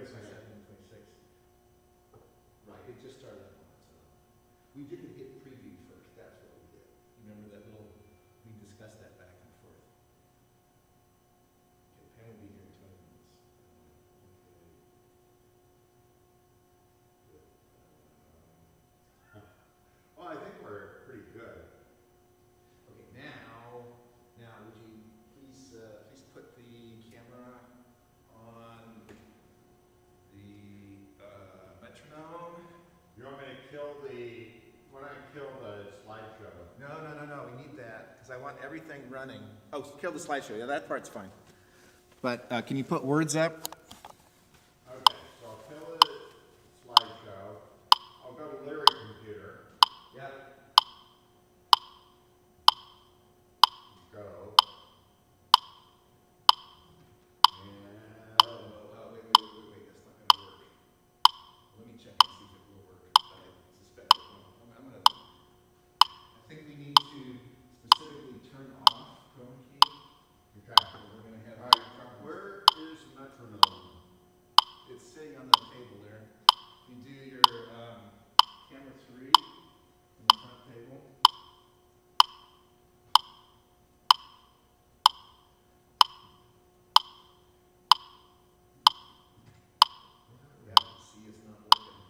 27 and 26. Right, it just started up on its own. We didn't hit preview first, that's what we did. You remember that little, we discussed that back and forth. Okay, Pam will be here in 20 minutes. Okay. Good. Well, I think we're pretty good. Okay, now would you please put the camera on the metronome? You want me to kill the, when I kill the slideshow? No, we need that, because I want everything running. Oh, kill the slideshow, yeah, that part's fine. But can you put words up? Okay, so I'll kill the slideshow. I'll go to Lyric Computer. Yep. Go. Oh, wait, that's not gonna work. Let me check and see if it will work. I suspect it won't. I think we need to specifically turn off Chroma Key. Okay. We're gonna have. All right, where is metronome? It's sitting on the table there. You do your camera 3 on the front table. Yeah, see, it's not working.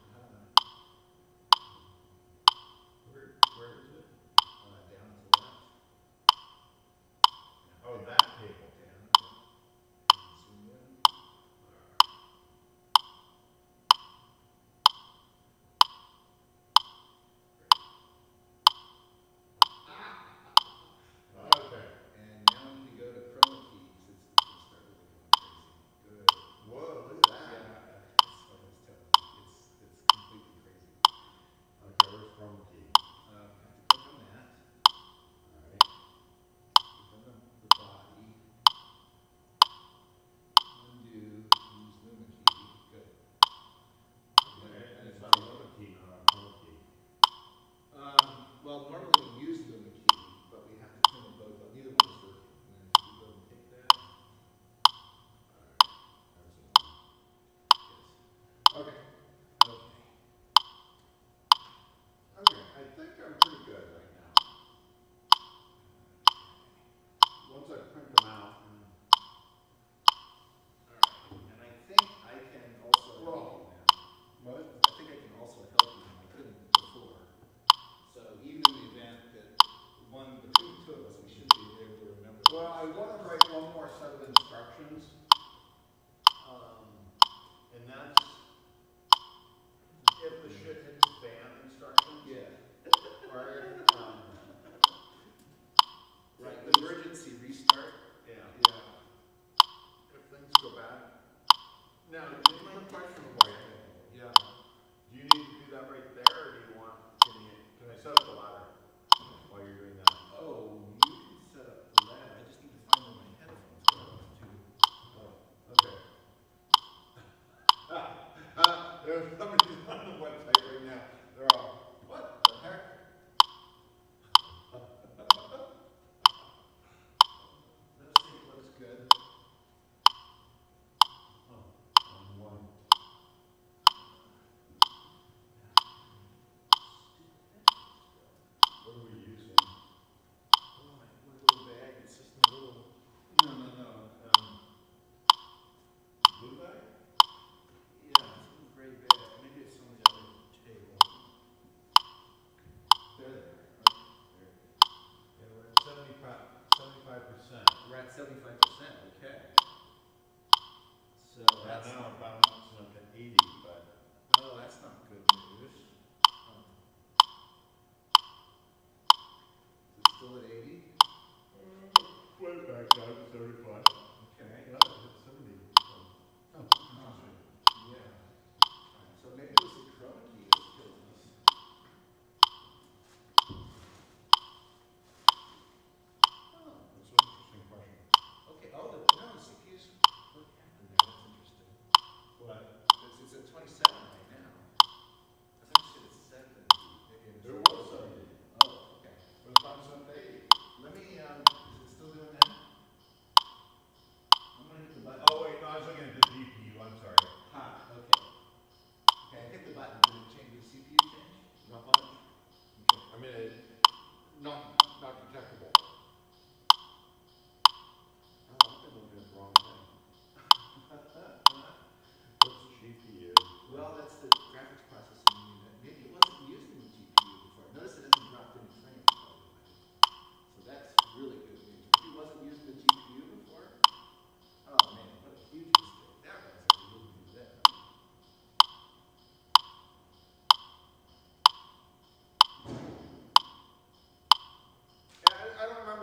Where is it? Down to the left. Oh, that table. Down. Zoom in. Okay. And now we need to go to Chroma Key because it's going to start really going crazy. Good. Whoa, look at that. Yeah, it's completely crazy. Okay, where's Chrome Key? Have to click on that. All right. Click on the body. Undo. Use Luma Key. Good. Okay, And it's it's on Luma Key, not on Chrome Key. well, normally we use Luma Key, but we have to turn them both on. Neither one is working. And then if we go and pick that. All right, that's the one. Yes. Okay. Okay. Okay, I think I'm pretty good right now. Once I print them out. Alright, and I think I can also help you now. What? I think I can also help you now. I couldn't before. So even in the event that between the two of us, we should be able to remember. Well, I want to write one more set of instructions. And that's if the shit hits the fan instructions. Yeah. Or Right, the emergency restart. yeah. Yeah. If things go bad. Now, Quick question for you. Yeah. Do you need to do that right there, or do you want? Can I set up the ladder while you're doing that? Oh, you can set up the ladder. I just need to find where my headphones go to. Oh, okay. There's somebody on the website right now. They're all, what the heck? Let's see, it looks good. Oh, on one. What are we using? Oh, my little bag. It's just a little. No. Blue bag? Yeah, it's a little gray bag.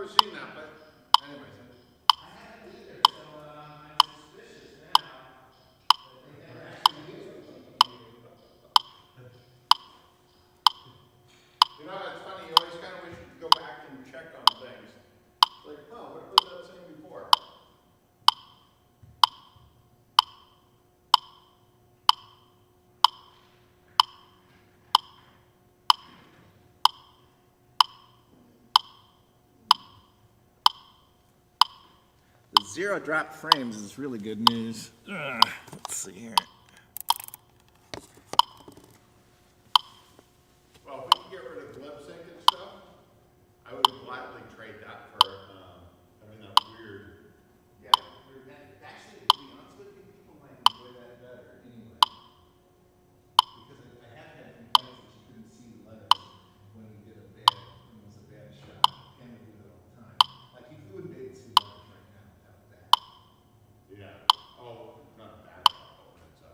remember seeing that, but anyways. I haven't either, so I'm suspicious now that they never actually used the GPU. You know, it's funny, you always kind of wish you could go back and check on things. Like, oh, what was that saying before? The zero drop frames is really good news. Let's see here. Well, if we can get rid of lip sync and stuff, I would gladly trade that for, having that weird. Yeah, actually, to be honest with you, people might enjoy that better anyway. Because I have had complaints that you couldn't see the letters when we did when it was a bad shot. Ken would do that all the time. Like, you wouldn't be able to see letters right now without that. Yeah. Oh, not a bad shot, though, it's a.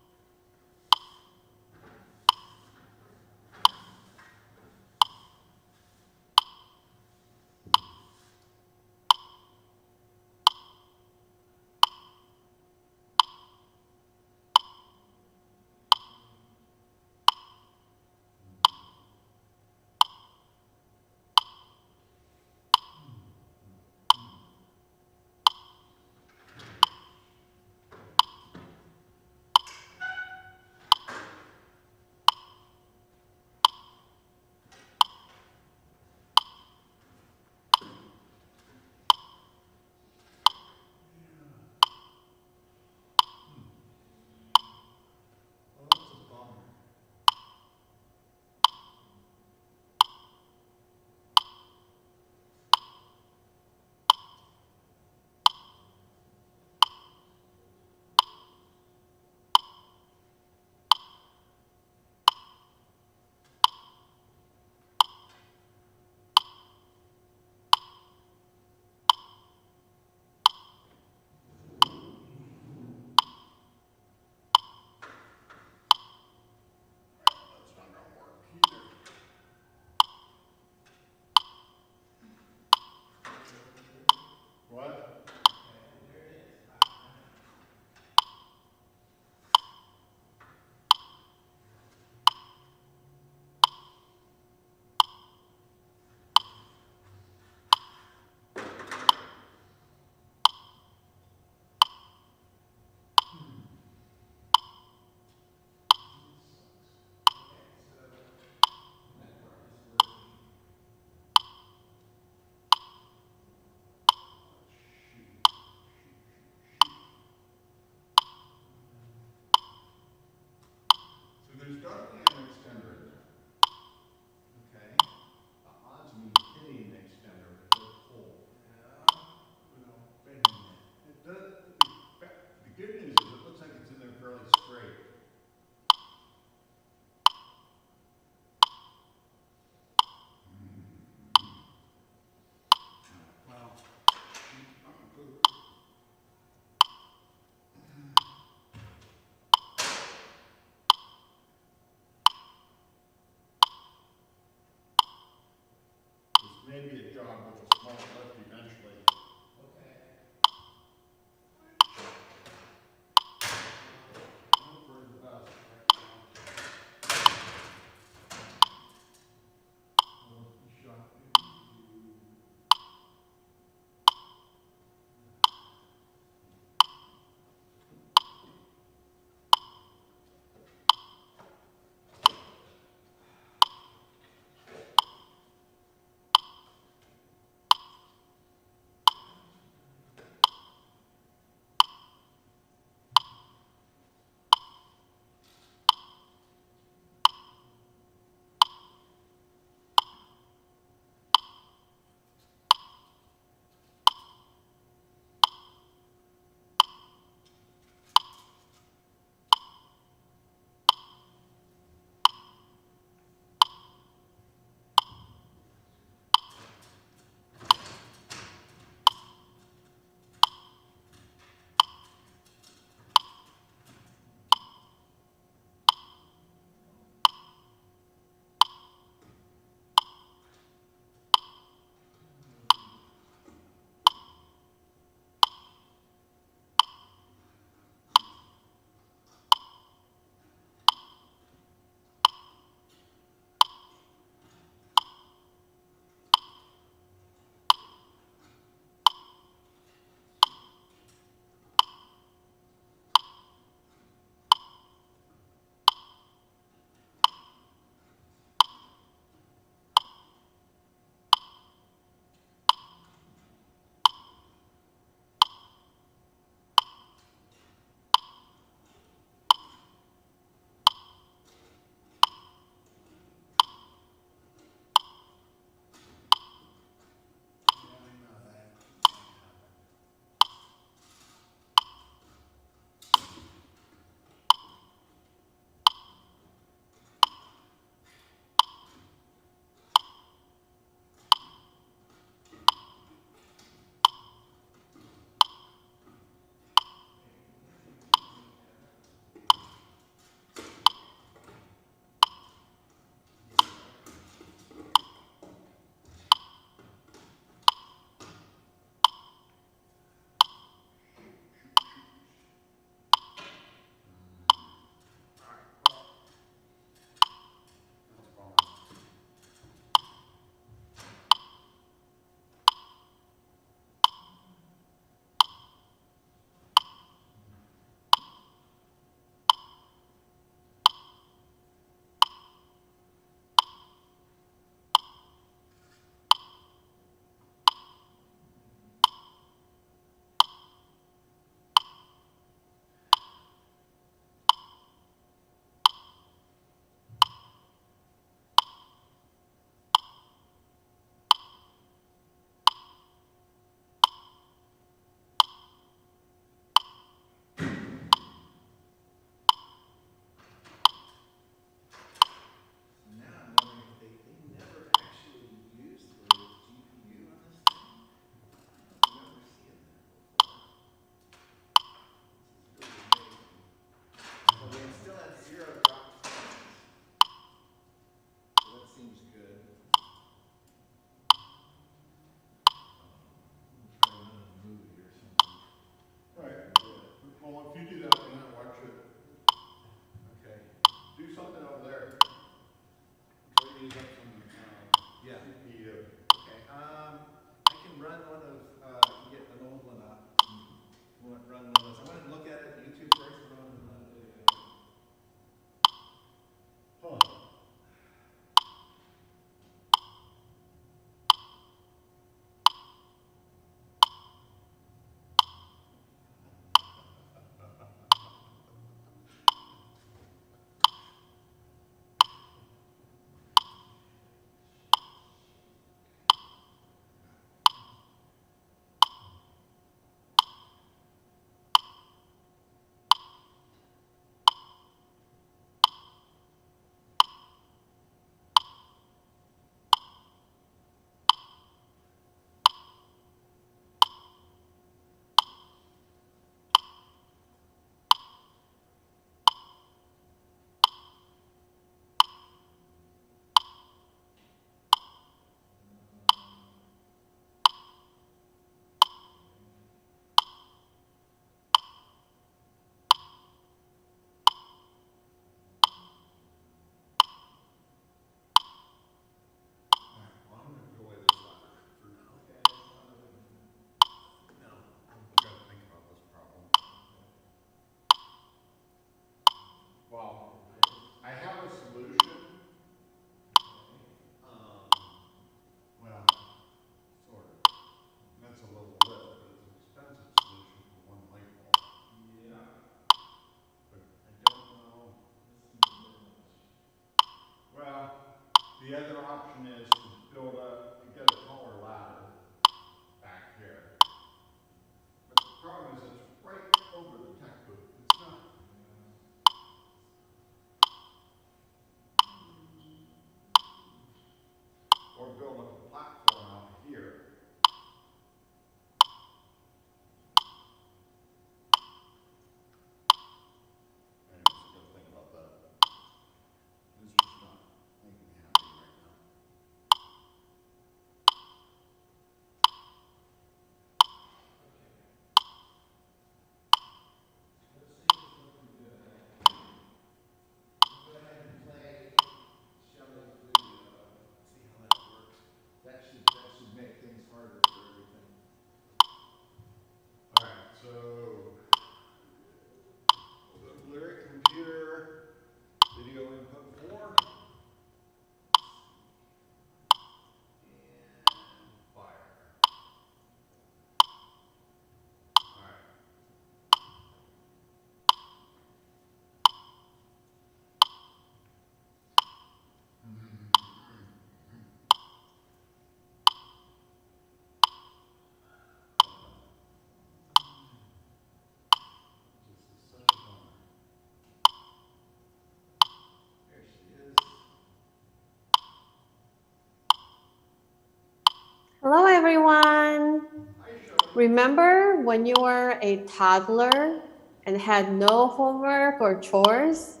Remember when you were a toddler and had no homework or chores?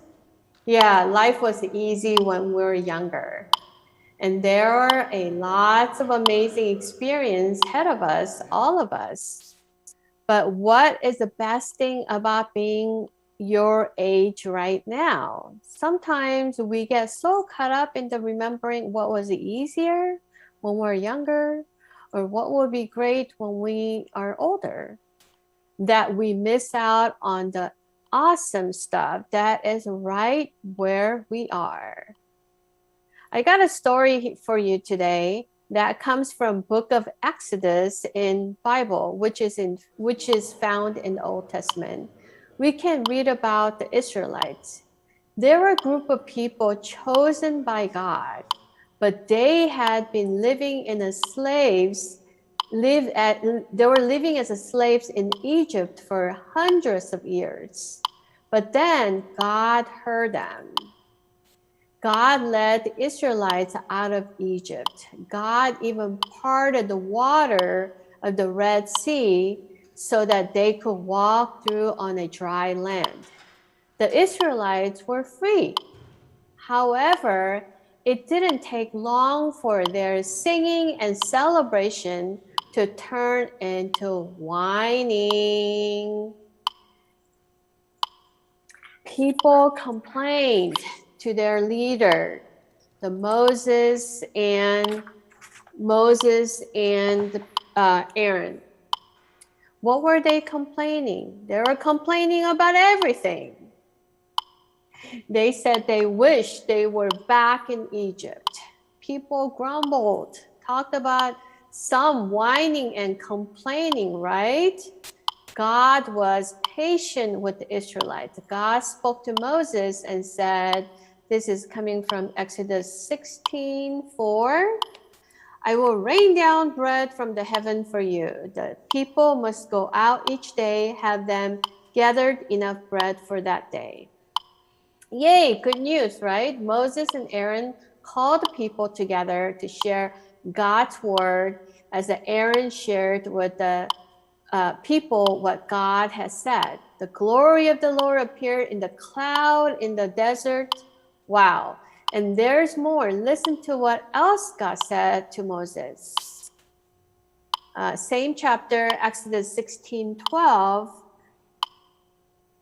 Yeah, life was easy when we were younger. And there are a lots of amazing experience ahead of us, all of us. But what is the best thing about being your age right now? Sometimes we get so caught up into remembering what was easier when we're younger, or what would be great when we are older, that we miss out on the awesome stuff that is right where we are. I got a story for you today that comes from book of Exodus in Bible, which is found in the Old Testament. We can read about the Israelites. They were a group of people chosen by God, but they had been living in as slaves, they were living as slaves in Egypt for hundreds of years. But then God heard them. God led the Israelites out of Egypt. God even parted the water of the Red Sea so that they could walk through on a dry land. The Israelites were free. However, it didn't take long for their singing and celebration to turn into whining. People complained to their leader, the Moses and Aaron. What were they complaining? They were complaining about everything. They said they wished they were back in Egypt. People grumbled, talked about some whining and complaining, right? God was patient with the Israelites. God spoke to Moses and said, this is coming from Exodus 16:4. I will rain down bread from the heaven for you. The people must go out each day, have them gathered enough bread for that day. Yay, good news, right? Moses and Aaron called the people together to share God's word as Aaron shared with the people what God has said. The glory of the Lord appeared in the cloud in the desert. Wow. And there's more. Listen to what else God said to Moses. Same chapter, Exodus 16:12.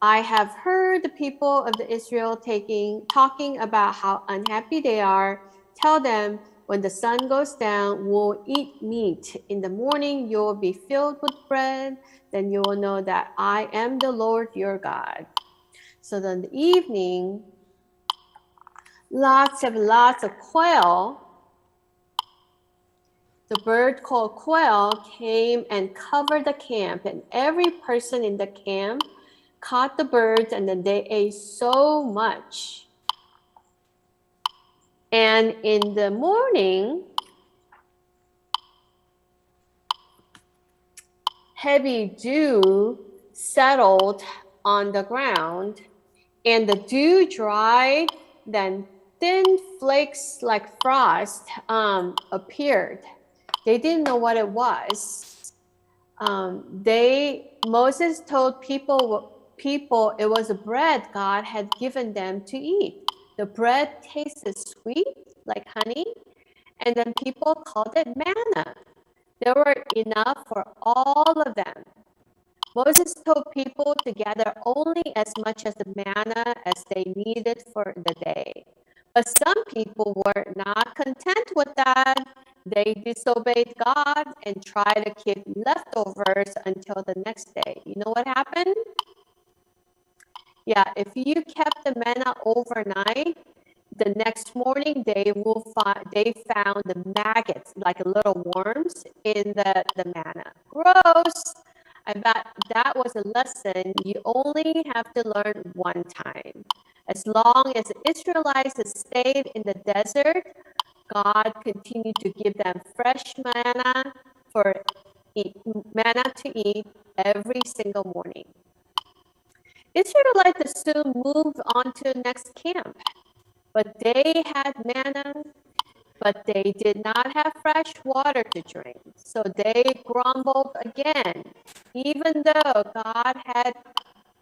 I have heard the people of the Israel talking about how unhappy they are. Tell them, when the sun goes down, we'll eat meat. In the morning, you will be filled with bread. Then you will know that I am the Lord your God. So then the evening, lots of quail. The bird called quail came and covered the camp, and every person in the camp caught the birds, and then they ate so much. And in the morning, heavy dew settled on the ground, and the dew dried, then thin flakes like frost appeared. They didn't know what it was. Moses told people it was a bread God had given them to eat. The bread tasted sweet like honey, and then people called it manna. There were enough for all of them. Moses told people to gather only as much as the manna as they needed for the day. But some people were not content with that. They disobeyed God and tried to keep leftovers until the next day. You know what happened? Yeah, if you kept the manna overnight, the next morning they found the maggots, like little worms, in the manna. Gross! I bet that was a lesson you only have to learn one time. As long as the Israelites stayed in the desert, God continued to give them fresh manna to eat every single morning. Israelites soon moved on to the next camp, but they had manna but they did not have fresh water to drink. So they grumbled again, even though God had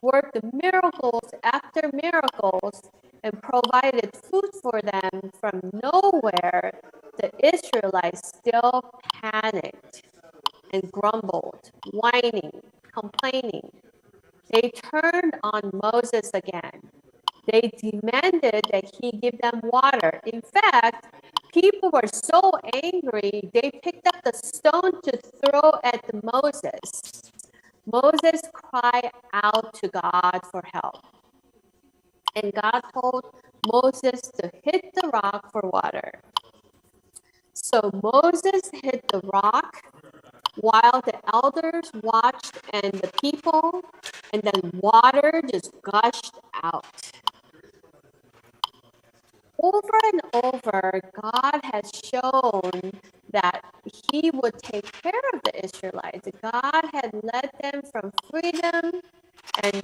worked miracles after miracles and provided food for them from nowhere. The Israelites still panicked and grumbled, whining, complaining. They turned on Moses again. They demanded that he give them water. In fact, people were so angry, they picked up the stone to throw at Moses. Moses cried out to God for help. And God told Moses to hit the rock for water. So Moses hit the rock while the elders watched and the people, and then water just gushed out. Over and over, God has shown that he would take care of the Israelites. God had led them from freedom and